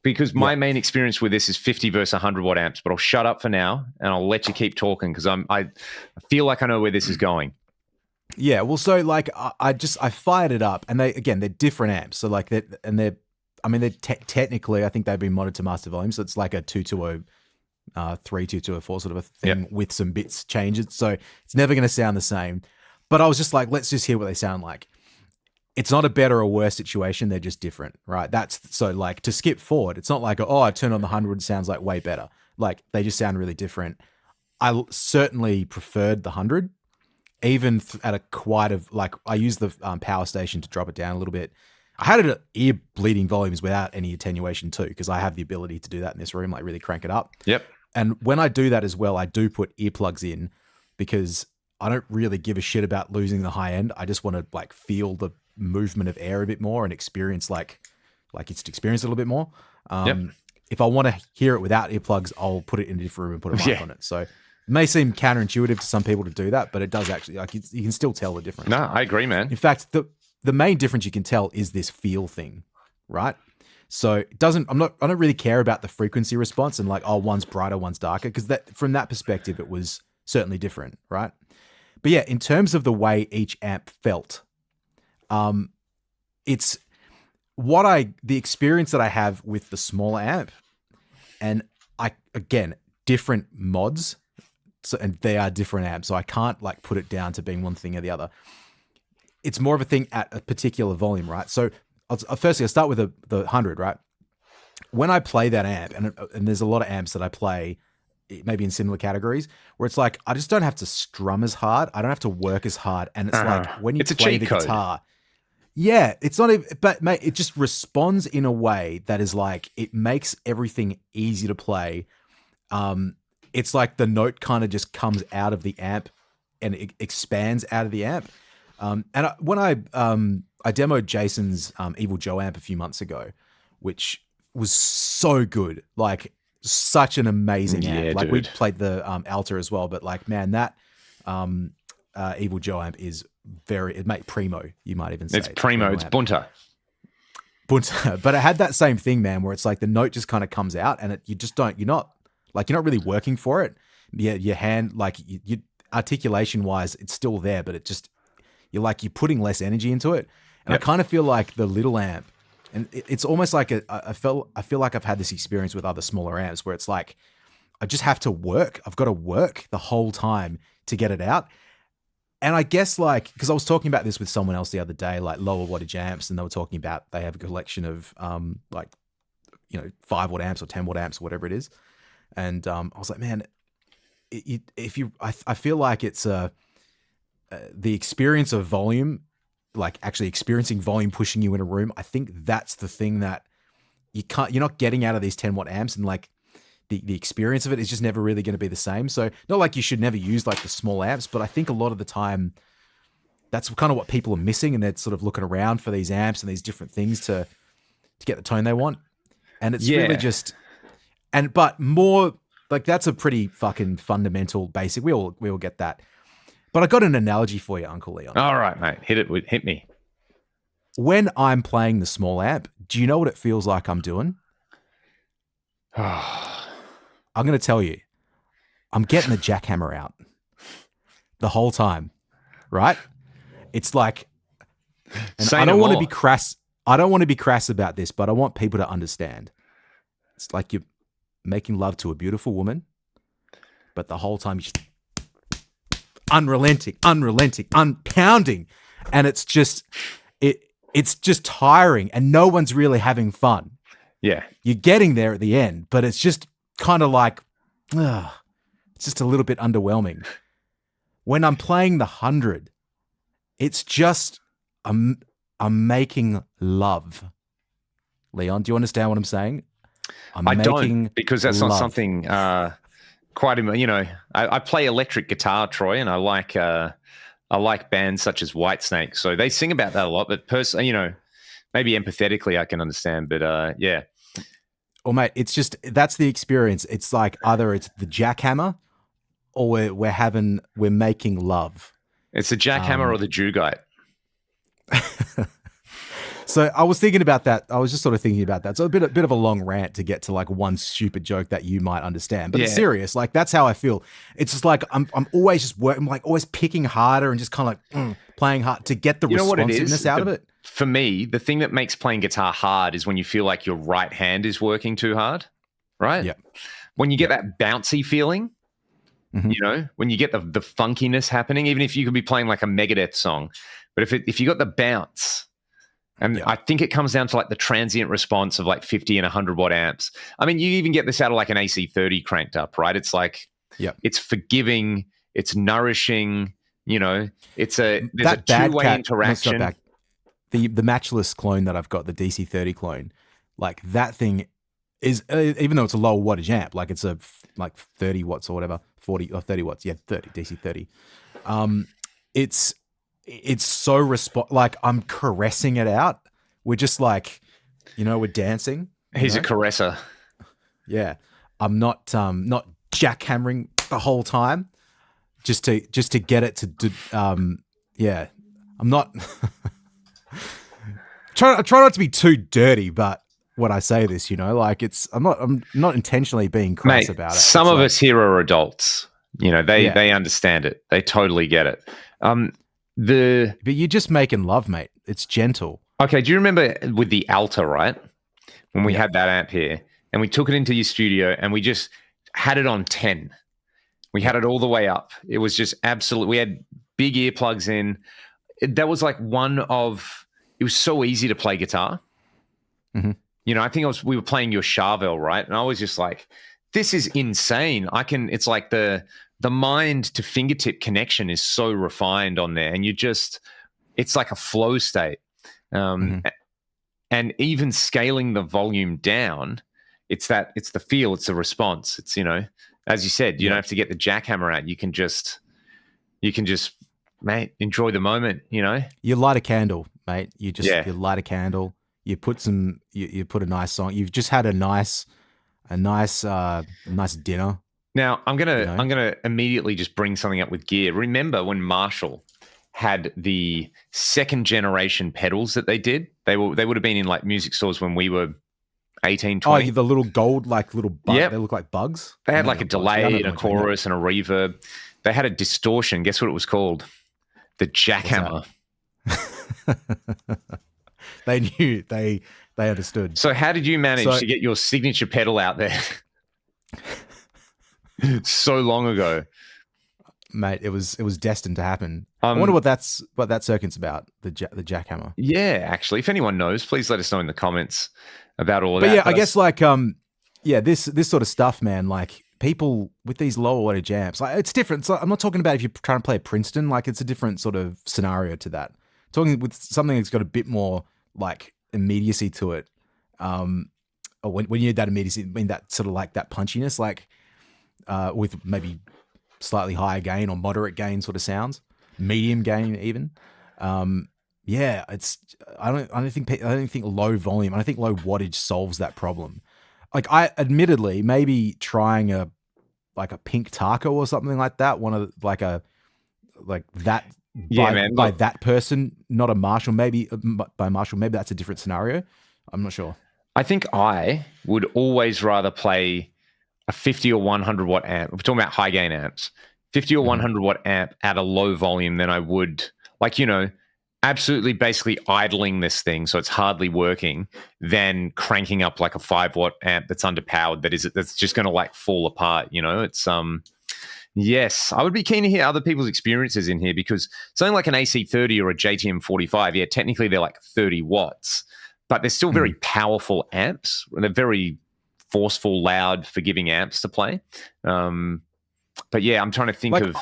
Because my main experience with this is 50 versus 100 watt amps, but I'll shut up for now and I'll let you keep talking because I feel like I know where this is going. Yeah, well, so like I fired it up, and they're different amps. So like they're technically I think they've been modded to master volume, so it's like a 2203, 2204 sort of a thing with some bits changed. So it's never going to sound the same. But I was just like, let's just hear what they sound like. It's not a better or worse situation. They're just different, right? That's so like to skip forward. It's not like, I turned on the 100, sounds like way better. Like they just sound really different. I certainly preferred the 100, even at a quite of like, I used the power station to drop it down a little bit. I had it at ear bleeding volumes without any attenuation too, because I have the ability to do that in this room, like really crank it up. Yep. And when I do that as well, I do put earplugs in because I don't really give a shit about losing the high end. I just want to like feel the movement of air a bit more and experience like it's to experience it a little bit more. If I want to hear it without earplugs, I'll put it in a different room and put a mic on it. So it may seem counterintuitive to some people to do that, but it does actually, like you can still tell the difference. No, I agree, man. In fact, the main difference you can tell is this feel thing, right? So it doesn't, I don't really care about the frequency response and like, one's brighter, one's darker, because that from that perspective, it was certainly different, right? But yeah, in terms of the way each amp felt, it's the experience that I have with the smaller amp, and different mods. So, and they are different amps. So I can't like put it down to being one thing or the other. It's more of a thing at a particular volume, right? So firstly, I'll start with the 100, right? When I play that amp, and there's a lot of amps that I play maybe in similar categories where it's like, I just don't have to strum as hard. I don't have to work as hard. And it's like when you play the guitar, it's not even, but mate, it just responds in a way that is like, it makes everything easy to play. It's like the note kind of just comes out of the amp and it expands out of the amp. When I demoed Jason's Evil Joe amp a few months ago, which was so good, like such an amazing amp. Like we played the Alta as well, but like, man, that Evil Joe amp is primo, you might even say. It's primo, it's bunta. But it had that same thing, man, where it's like the note just kind of comes out and you're not really working for it. Your hand, like you articulation wise, it's still there, but you're putting less energy into it. And I kind of feel like the little amp, and it's almost like I feel like I've had this experience with other smaller amps where it's like, I just have to work. I've got to work the whole time to get it out. And I guess because I was talking about this with someone else the other day, like lower wattage amps, and they were talking about they have a collection of 5 watt amps or 10 watt amps or whatever it is. And I was like, man, I feel like it's the experience of volume, like actually experiencing volume pushing you in a room, I think that's the thing that you're not getting out of these 10 watt amps, and like the experience of it is just never really going to be the same. So not like you should never use like the small amps, but I think a lot of the time that's kind of what people are missing, and they're sort of looking around for these amps and these different things to get the tone they want. And it's really just, but more like that's a pretty fucking fundamental basic. We all get that. But I got an analogy for you, Uncle Leon. All right, mate. Hit me. When I'm playing the small amp, do you know what it feels like I'm doing? I'm going to tell you. I'm getting the jackhammer out the whole time, right? It's like, and I don't want to be crass. I don't want to be crass about this, but I want people to understand. It's like you're making love to a beautiful woman, but the whole time you're just unrelenting, pounding, and it's just tiring, and no one's really having fun. Yeah, you're getting there at the end, but it's just kind of like, it's just a little bit underwhelming. When I'm playing the 100, it's just I'm making love. Leon, do you understand what I'm saying? I don't, because that's not something quite, you know, I play electric guitar, Troy, and I like bands such as Whitesnake. So they sing about that a lot, but you know, maybe empathetically I can understand, but yeah. Well, mate, it's just, that's the experience. It's like either it's the jackhammer or we're making love. It's the jackhammer or the Jugite. So I was thinking about that. I was just sort of thinking about that. So a bit of a long rant to get to like one stupid joke that you might understand, but it's serious. Like that's how I feel. It's just like I'm always just working, like always picking harder and just kind of like playing hard to get the responsiveness out of it. For me, the thing that makes playing guitar hard is when you feel like your right hand is working too hard, right? Yeah. When you get that bouncy feeling, you know, when you get the funkiness happening, even if you could be playing like a Megadeth song, but if you got the bounce. And I think it comes down to like the transient response of like 50 and 100 watt amps. I mean, you even get this out of like an AC30 cranked up, right? It's like, it's forgiving, it's nourishing, you know, there's a two-way interaction. The Matchless clone that I've got, the DC30 clone, like that thing is, even though it's a low wattage amp, like it's like 30 watts or whatever, 40 or 30 watts. Yeah, 30, DC30. It's so like I'm caressing it out. We're just like, you know, we're dancing. He's a caresser. Yeah. I'm not jackhammering the whole time just to get it to do, yeah. I'm not I try not to be too dirty, but when I say this, you know, like I'm not intentionally being crass about it. Some of us here are adults. You know, they understand it. They totally get it. But you're just making love, mate. It's gentle. Okay, do you remember with the Alta, right? When we had that amp here and we took it into your studio and we just had it on 10. We had it all the way up. It was just absolute. We had big earplugs in. That was like it was so easy to play guitar. Mm-hmm. You know, I think we were playing your Charvel, right? And I was just like, this is insane. It's like the mind to fingertip connection is so refined on there, and it's like a flow state. And even scaling the volume down, it's the feel, it's the response. It's, you know, as you said, you don't have to get the jackhammer out. You can just, mate, enjoy the moment, you know? You light a candle, mate. You light a candle. You put you put a nice song. You've just had a nice dinner. Now, I'm gonna immediately just bring something up with gear. Remember when Marshall had the second generation pedals that they did? They would have been in like music stores when we were 18, 20. Oh, the little gold, like little bugs. Yep. They look like bugs. They had like a delay and a chorus and a reverb. They had a distortion. Guess what it was called? The jackhammer. They knew. They understood. So how did you manage to get your signature pedal out there? So long ago, mate. It was destined to happen. I wonder what that circuit's about. The jackhammer. Yeah, actually, if anyone knows, please let us know in the comments about all of that. Yeah, I guess like this sort of stuff, man. Like people with these lower wattage amps, like it's different. So I'm not talking about if you're trying to play at Princeton, like it's a different sort of scenario to that. Talking with something that's got a bit more like immediacy to it. Or when you need that immediacy, I mean that sort of like that punchiness, like with maybe slightly higher gain or moderate gain sort of sounds, medium gain even. Yeah, it's I don't think low volume. I don't think low wattage solves that problem. Like I admittedly maybe trying a pink taco or something like that. One of like that. Yeah, man. By that person, not a Marshall. Maybe by Marshall. Maybe that's a different scenario. I'm not sure. I think I would always rather play a 50 or 100 watt amp. We're talking about high gain amps. 50 or 100 watt amp at a low volume than I would, absolutely basically idling this thing so it's hardly working, than cranking up like a 5 watt amp that's underpowered that's just going to like fall apart. It's yes, I would be keen to hear other people's experiences in here, because something like an AC30 or a JTM 45, yeah, technically they're like 30 watts, but they're still very powerful amps. They're very forceful, loud, forgiving amps to play. But yeah, I'm trying to think of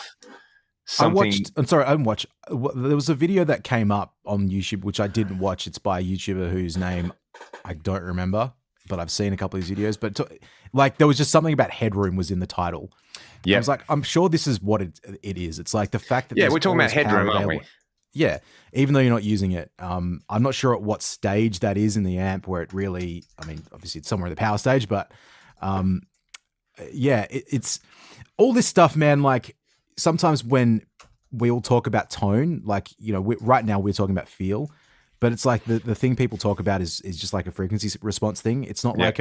something. I didn't watch. There was a video that came up on YouTube, which I didn't watch. It's by a YouTuber whose name I don't remember, but I've seen a couple of his videos. But there was just something about headroom was in the title. Yeah, I was like, I'm sure this is what it is. It's like the fact that we're talking about headroom, aren't we? Yeah, even though you're not using it. I'm not sure at what stage that is in the amp where it really. I mean, obviously it's somewhere in the power stage, but it's all this stuff, man. Like sometimes when we all talk about tone, like right now we're talking about feel, but it's like the thing people talk about is just like a frequency response thing. It's not like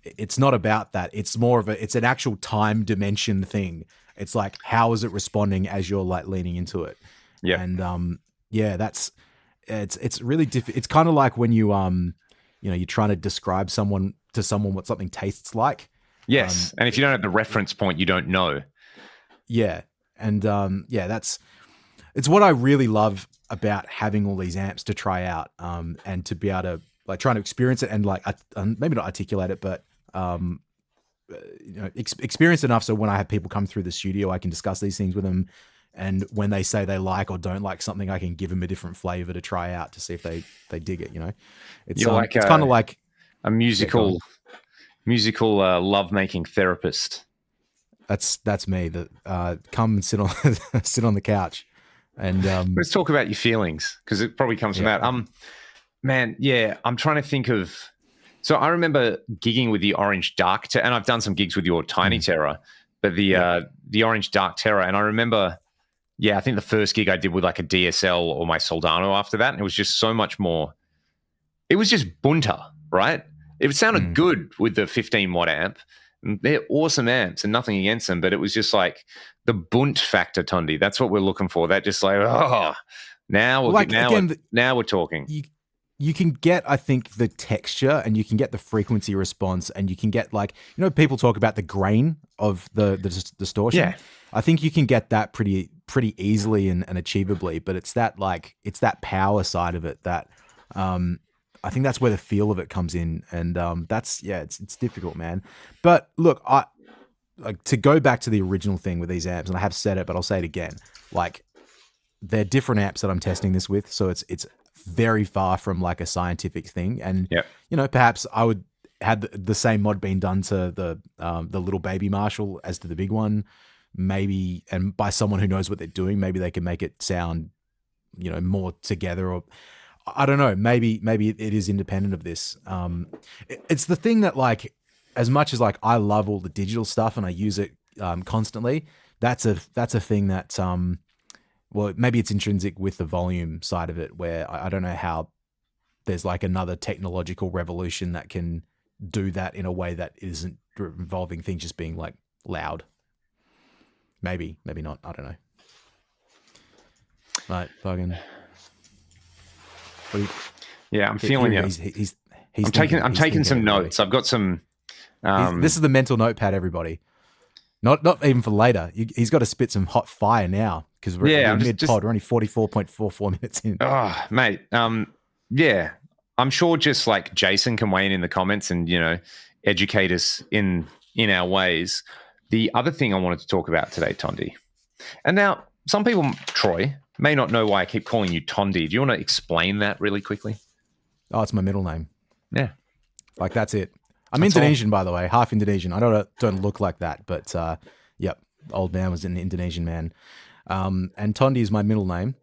it's not about that. It's more of it's an actual time dimension thing. It's like, how is it responding as you're like leaning into it? Yeah. And it's really difficult. It's kind of like when you're trying to describe to someone what something tastes like. Yes. And if you don't have the reference point, you don't know. Yeah. And it's what I really love about having all these amps to try out, and to be able to like trying to experience it and like maybe not articulate it, but experience enough so when I have people come through the studio, I can discuss these things with them, and when they say they like or don't like something, I can give them a different flavor to try out to see if they dig it. It's it's kind of like a musical love-making therapist. That's me. That come and sit on the couch, and let's talk about your feelings, because it probably comes from that. Man, yeah, I'm trying to think of. So I remember gigging with the Orange Dark Terror, and I've done some gigs with your Tiny Terror, but the Orange Dark Terror, and I remember, I think the first gig I did with like a DSL or my Soldano after that, and it was just so much more. It was just bunter, right? It sounded good with the 15 watt amp. They're awesome amps and nothing against them, but it was just like the bunt factor, Tundi. That's what we're looking for. That just like, now we're talking. You can get, I think, the texture, and you can get the frequency response, and you can get like, people talk about the grain of the distortion. Yeah. I think you can get that pretty easily and achievably, but it's that power side of it that I think that's where the feel of it comes in, and it's difficult, man. But look, I like to go back to the original thing with these amps, and I have said it, but I'll say it again. Like, they're different amps that I'm testing this with, so it's very far from like a scientific thing. And perhaps I would had the same mod been done to the little baby Marshall as to the big one, maybe, and by someone who knows what they're doing, maybe they can make it sound, more together, or I don't know, maybe it is independent of this. It's the thing that, like, as much as like I love all the digital stuff and I use it constantly, that's a thing that well, maybe it's intrinsic with the volume side of it, where I don't know how there's like another technological revolution that can do that in a way that isn't involving things just being like loud. Maybe not. I don't know. Right, fucking. Yeah, I'm feeling it. He's I'm taking some notes. I've got some. This is the mental notepad, everybody. Not even for later. He's got to spit some hot fire now, because we're mid-pod. We're only 44.44 minutes in. Oh, mate. Yeah. I'm sure just like Jason can weigh in the comments and, educate us in in our ways. The other thing I wanted to talk about today, Tondi, and now some people, Troy, may not know why I keep calling you Tondi. Do you want to explain that really quickly? Oh, it's my middle name. Yeah. Like, that's it. I'm Indonesian, by the way, half Indonesian. I don't look like that, but yep, old man was an Indonesian man. And Tondi is my middle name.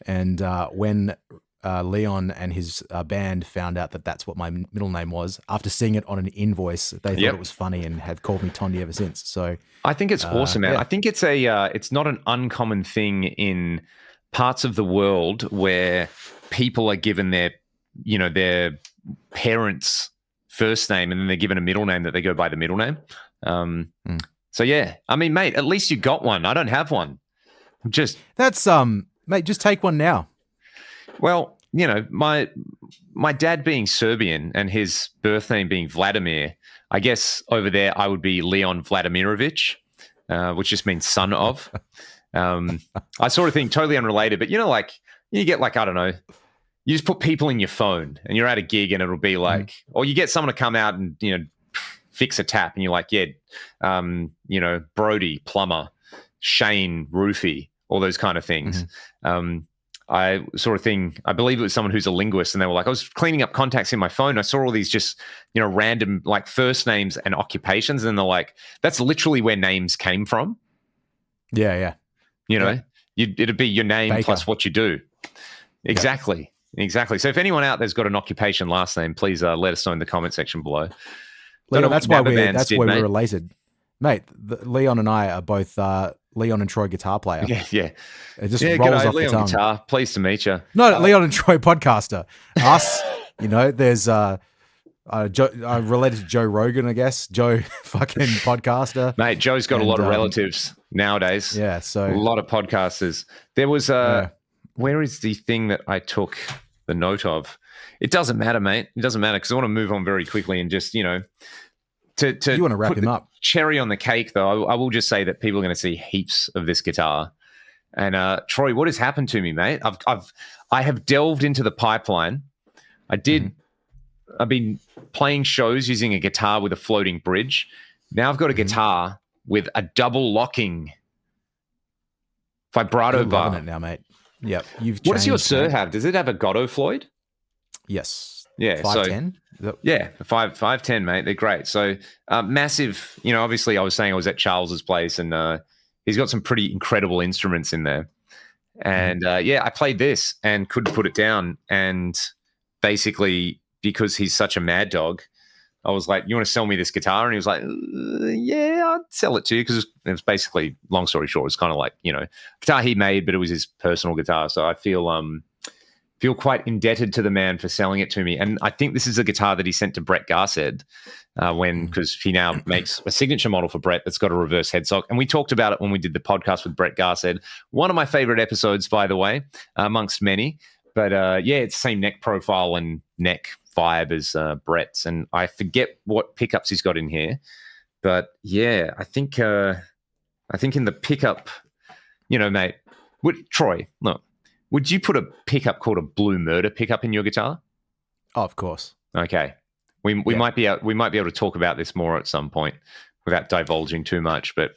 And when Leon and his band found out that that's what my middle name was, after seeing it on an invoice, they thought it was funny and have called me Tondi ever since. So I think it's awesome, man. Yeah. I think it's it's not an uncommon thing in parts of the world where people are given their parents' first name and then they're given a middle name that they go by the middle name. So yeah, I mean, mate, at least you got one. I don't have one. That's mate, just take one now. Well, my dad being Serbian and his birth name being Vladimir, I guess over there I would be Leon Vladimirovich, which just means son of. I sort of think totally unrelated, but you get I don't know, you just put people in your phone and you're at a gig and it'll be like, or you get someone to come out and fix a tap and you're like, Brody plumber, Shane roofie, all those kind of things. I believe it was someone who's a linguist, and they were like, I was cleaning up contacts in my phone. I saw all these just, random like first names and occupations. And they're like, that's literally where names came from. Yeah. It'd be your name Baker. plus what you do. Exactly. Exactly. So if anyone out there's got an occupation last name, please let us know in the comment section below. Leon, that's why we're related. Mate, Leon and I are both Leon and Troy guitar player. Yeah. It just rolls off Leon the tongue. Guitar. Pleased to meet you. No, Leon and Troy podcaster. Us, there's related to Joe Rogan, I guess. Joe fucking podcaster. Mate, Joe's got a lot of relatives nowadays. Yeah, so a lot of podcasters. There was where is the thing that I took the note of? It doesn't matter, mate. It doesn't matter because I want to move on very quickly and just, you want to wrap him up. Cherry on the cake, though, I will just say that people are going to see heaps of this guitar. And Troy, what has happened to me, mate? I have delved into the pipeline. I've been playing shows using a guitar with a floating bridge. Now I've got a guitar with a double locking vibrato You're bar. loving it now, mate. Yep. What does your Sir have? Does it have a Godot Floyd? Yes. Yeah. 510? Yeah, 510, mate. They're great. So massive, obviously I was saying I was at Charles's place and he's got some pretty incredible instruments in there. And I played this and couldn't put it down. And basically, because he's such a mad dog, I was like, you want to sell me this guitar? And he was like, yeah, I'd sell it to you. Because it was basically, long story short, it's kind of like, guitar he made, but it was his personal guitar. So I feel quite indebted to the man for selling it to me. And I think this is a guitar that he sent to Brett Garsed because he now makes a signature model for Brett that's got a reverse headstock. And we talked about it when we did the podcast with Brett Garsed. One of my favorite episodes, by the way, amongst many. But it's the same neck profile and neck vibe as Brett's. And I forget what pickups he's got in here. But yeah, I think in the pickup, mate, Troy, look. Would you put a pickup called a Blue Murder pickup in your guitar? Oh, of course. Okay. We might be able to talk about this more at some point without divulging too much. But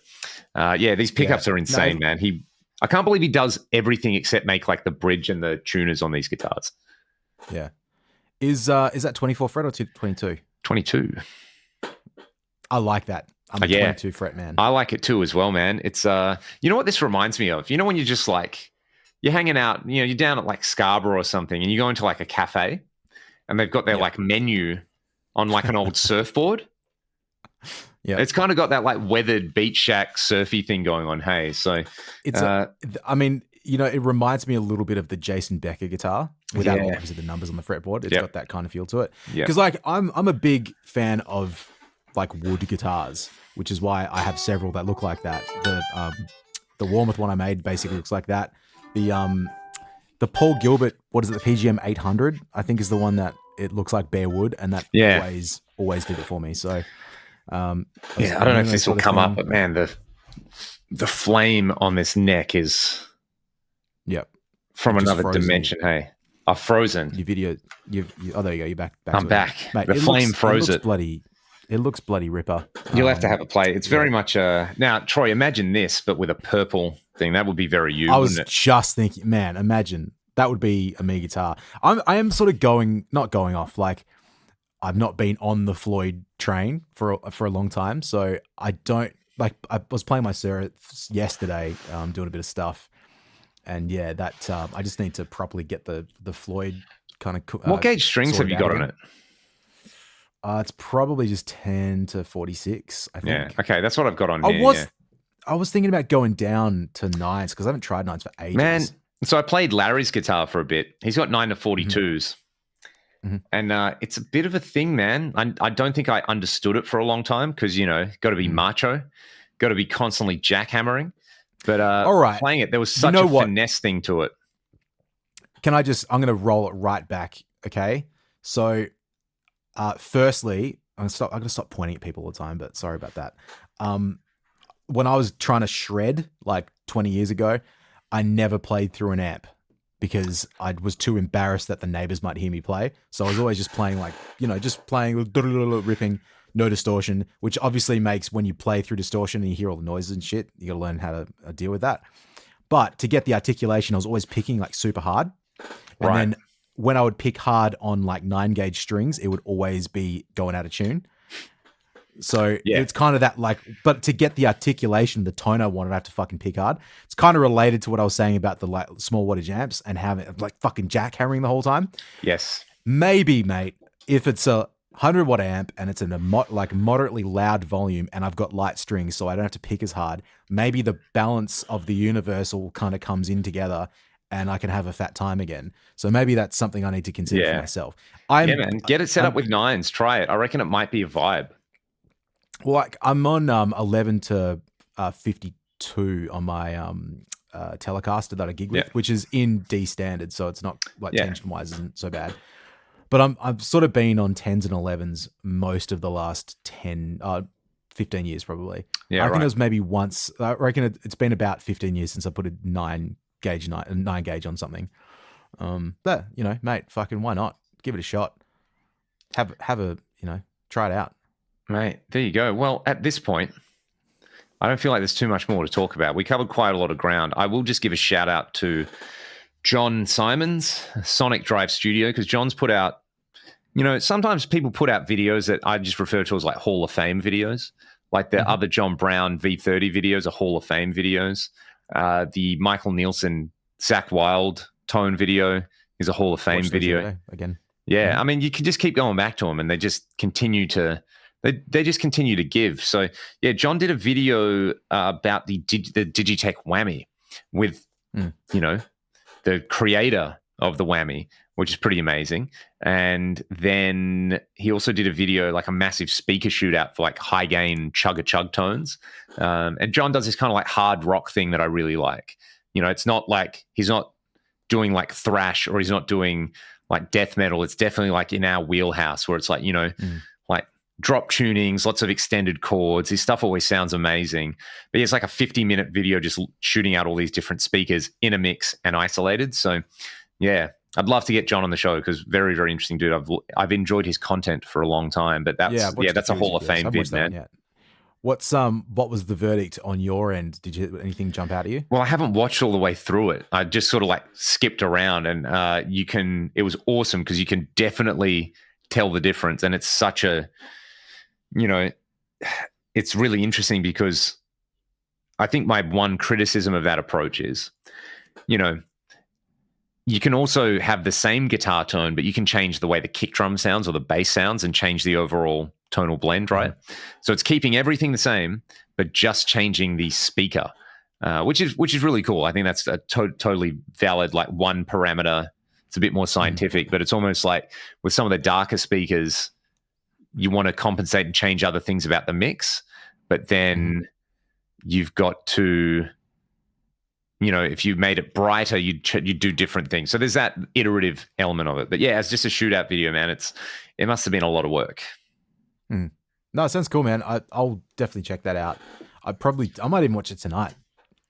these pickups are insane, man. I can't believe he does everything except make like the bridge and the tuners on these guitars. Yeah. Is that 24 fret or 22? 22. I like that. I'm a 22 fret man. I like it too as well, man. It's you know what this reminds me of? When you're just like you're hanging out, you're down at like Scarborough or something, and you go into like a cafe, and they've got their like menu on like an old surfboard. Yeah, it's kind of got that like weathered beach shack surfy thing going on. Hey, so it's it reminds me a little bit of the Jason Becker guitar without obviously the numbers on the fretboard. It's got that kind of feel to it. Because like I'm a big fan of like wood guitars, which is why I have several that look like that. The Warmouth one I made basically looks like that. The Paul Gilbert, what is it? The PGM 800, I think, is the one that it looks like bare wood, and that always did it for me. So, I don't know if this will come up, but man, the flame on this neck is from another dimension. Hey, I've frozen. Your video, there you go. You're back. I'm back. Mate, the flame froze it. Bloody. It looks bloody ripper. You'll have to have a play. It's very much now, Troy, imagine this, but with a purple thing. That would be very you, I was wouldn't it? just thinking, man, imagine that would be a me guitar. I am sort of not going off. Like, I've not been on the Floyd train for a long time, so I don't like. I was playing my Seraph yesterday, doing a bit of stuff, and yeah, that I just need to properly get the Floyd kind of. What gauge strings have you got on it? It's probably just 10 to 46. I think. Yeah. Okay, that's what I've got on here. I was thinking about going down to 9s because I haven't tried 9s for ages. Man, so I played Larry's guitar for a bit. He's got 9 to 42s. Mm-hmm. And it's a bit of a thing, man. I don't think I understood it for a long time because, got to be macho, got to be constantly jackhammering. But all right, playing it, there was such a finesse thing to it. I'm going to roll it right back, okay? So, firstly, I'm going to stop pointing at people all the time, but sorry about that. When I was trying to shred like 20 years ago, I never played through an amp because I was too embarrassed that the neighbors might hear me play. So I was always just playing just playing ripping, no distortion, which obviously makes when you play through distortion and you hear all the noises and shit, you got to learn how to deal with that. But to get the articulation, I was always picking like super hard. And then when I would pick hard on like 9-gauge strings, it would always be going out of tune. So it's kind of that but to get the articulation, the tone I wanted, I have to fucking pick hard. It's kind of related to what I was saying about the like small wattage amps and having like fucking jackhammering the whole time. Yes. Maybe, mate, if it's a 100-watt amp and it's in a moderately loud volume and I've got light strings so I don't have to pick as hard, maybe the balance of the universal kind of comes in together and I can have a fat time again. So maybe that's something I need to consider for myself. Man. Get it set up with 9s. Try it. I reckon it might be a vibe. Well, like I'm on 11 to 52 on my Telecaster that I gig with, which is in D standard, so it's not like tension-wise isn't so bad. But I've sort of been on 10s and 11s most of the last 15 years probably. Yeah, I reckon it was maybe once. I reckon it's been about 15 years since I put a 9-gauge on something. But mate, fucking why not? Give it a shot. Have a try it out. Mate, there you go. Well, at this point, I don't feel like there's too much more to talk about. We covered quite a lot of ground. I will just give a shout out to John Simons, Sonic Drive Studio, because John's put out, sometimes people put out videos that I just refer to as like Hall of Fame videos. Like the other John Brown V30 videos are Hall of Fame videos. The Michael Nielsen, Zach Wilde tone video is a Hall of Fame video. Again. Yeah, I mean, you can just keep going back to them and they just continue to... They just continue to give. So, yeah, John did a video about the Digitech Whammy with, the creator of the Whammy, which is pretty amazing. And then he also did a video, like a massive speaker shootout for like high gain chug tones. And John does this kind of like hard rock thing that I really like. It's not like he's not doing like thrash or he's not doing like death metal. It's definitely like in our wheelhouse where it's like, like drop tunings, lots of extended chords. His stuff always sounds amazing. But it's like a 50-minute video just shooting out all these different speakers in a mix and isolated. So, yeah, I'd love to get John on the show because very, very interesting dude. I've enjoyed his content for a long time. But that's a Hall of Fame vid, man. What was the verdict on your end? Did anything jump out at you? Well, I haven't watched all the way through it. I just sort of like skipped around, and it was awesome because you can definitely tell the difference, and it's such a, it's really interesting because I think my one criticism of that approach is, you can also have the same guitar tone, but you can change the way the kick drum sounds or the bass sounds and change the overall tonal blend, right? So it's keeping everything the same, but just changing the speaker, which is really cool. I think that's a totally valid, like one parameter. It's a bit more scientific, but it's almost like with some of the darker speakers, you want to compensate and change other things about the mix, but then you've got to, if you made it brighter, you do different things. So there's that iterative element of it. But yeah, it's just a shootout video, man. It must have been a lot of work. No, it sounds cool, man. I'll definitely check that out. I might even watch it tonight.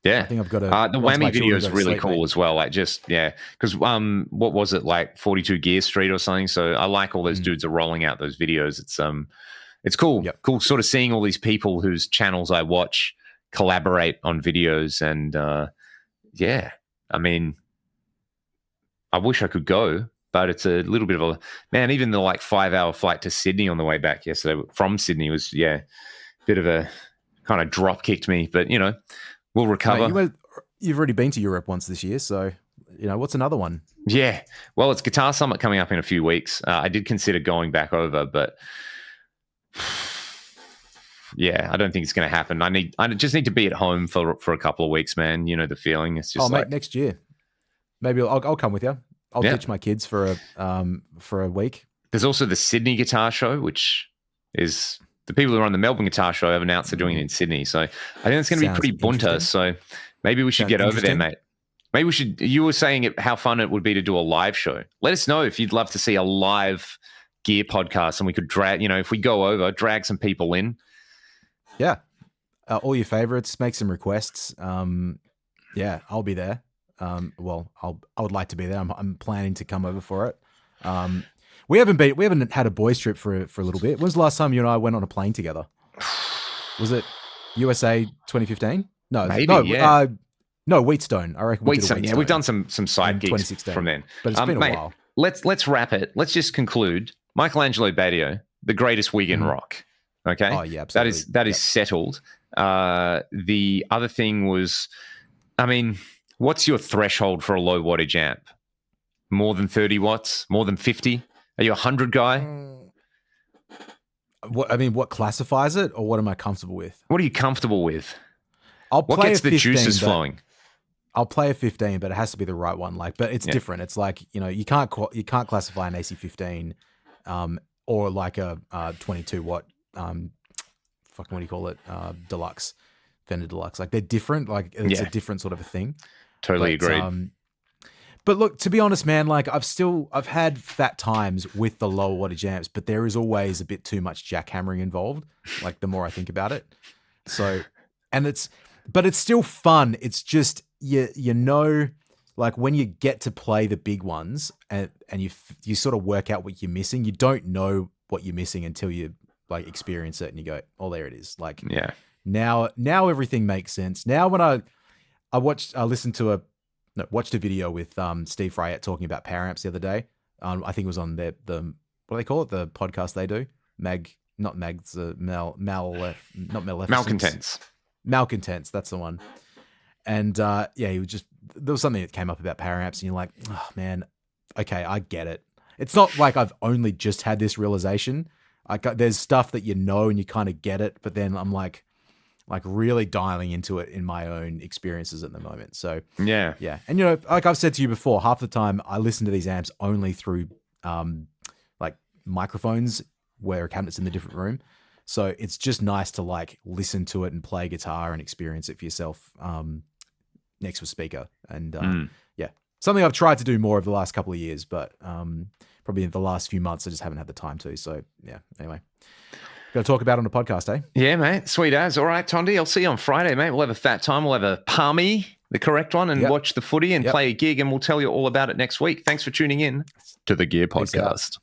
Yeah, I think I've got to. The Whammy video is really cool as well. Like because what was it, like 42 Gear Street or something? So I like all those dudes are rolling out those videos. It's cool. Yep. Cool sort of seeing all these people whose channels I watch collaborate on videos. And yeah, I mean, I wish I could go, but it's a little bit of a, man, even the like 5-hour flight to Sydney on the way back yesterday from Sydney was, yeah, bit of a kind of drop kicked me, but you know, we'll recover. Mate, you've already been to Europe once this year, so you know what's another one? Yeah, well, it's Guitar Summit coming up in a few weeks. I did consider going back over, but yeah, I don't think it's going to happen. I just need to be at home for a couple of weeks, man. You know the feeling. It's just mate, next year, maybe I'll come with you. I'll teach my kids for a week. There's also the Sydney Guitar Show, which is the people who run the Melbourne Guitar Show have announced they're doing it in Sydney. So I think it's going to be pretty bunter. So maybe we should get over there, mate. Maybe we should. You were saying how fun it would be to do a live show. Let us know if you'd love to see a live gear podcast, and we could drag. You know, if we go over, drag some people in. Yeah, all your favorites. Make some requests. Yeah, I'll be there. Well, I would like to be there. I'm planning to come over for it. We haven't had a boys trip for a little bit. When's the last time you and I went on a plane together? Was it USA 2015? No, maybe. No, Wheatstone. I reckon. Wheatstone. Yeah, we've done some side gigs from then. But it's been a while. Let's wrap it. Let's just conclude. Michelangelo Badio, the greatest wig in rock. Okay. Oh yeah, absolutely. That is settled. The other thing was, I mean, what's your threshold for a low wattage amp? More than 30 watts? More than 50? Are you a 100 guy? What classifies it, or what am I comfortable with? What are you comfortable with? What gets the juices flowing? I'll play a 15, but it has to be the right one. But it's different. It's like, you know, you can't classify an AC15, or like a 22 watt, what do you call it? Deluxe, Fender Deluxe. Like they're different. Like it's a different sort of a thing. Totally agreed. But look, to be honest, man, like I've had fat times with the lower wattage amps, but there is always a bit too much jackhammering involved. Like the more I think about it. So, but it's still fun. It's just, you know, like when you get to play the big ones and you sort of work out what you're missing, you don't know what you're missing until you like experience it and you go, oh, there it is. Like, yeah, now everything makes sense. Now when I watched a video with Steve Fryette talking about power amps the other day. I think it was on the what do they call it? The podcast they do. Malcontents. Malcontents, that's the one. And he was there was something that came up about power amps, and you're like, oh man, okay, I get it. It's not like I've only just had this realization. There's stuff that you know and you kind of get it, but then I'm like really dialing into it in my own experiences at the moment. So yeah. And you know, like I've said to you before, half the time I listen to these amps only through like microphones where a cabinet's in the different room. So it's just nice to like listen to it and play guitar and experience it for yourself next to a speaker. And something I've tried to do more over the last couple of years, but probably in the last few months I just haven't had the time to. So yeah, anyway. Got to talk about it on the podcast, eh? Yeah, mate. Sweet as. All right, Tondi, I'll see you on Friday, mate. We'll have a fat time. We'll have a palmy, the correct one, and watch the footy and play a gig, and we'll tell you all about it next week. Thanks for tuning in to the Gear Podcast.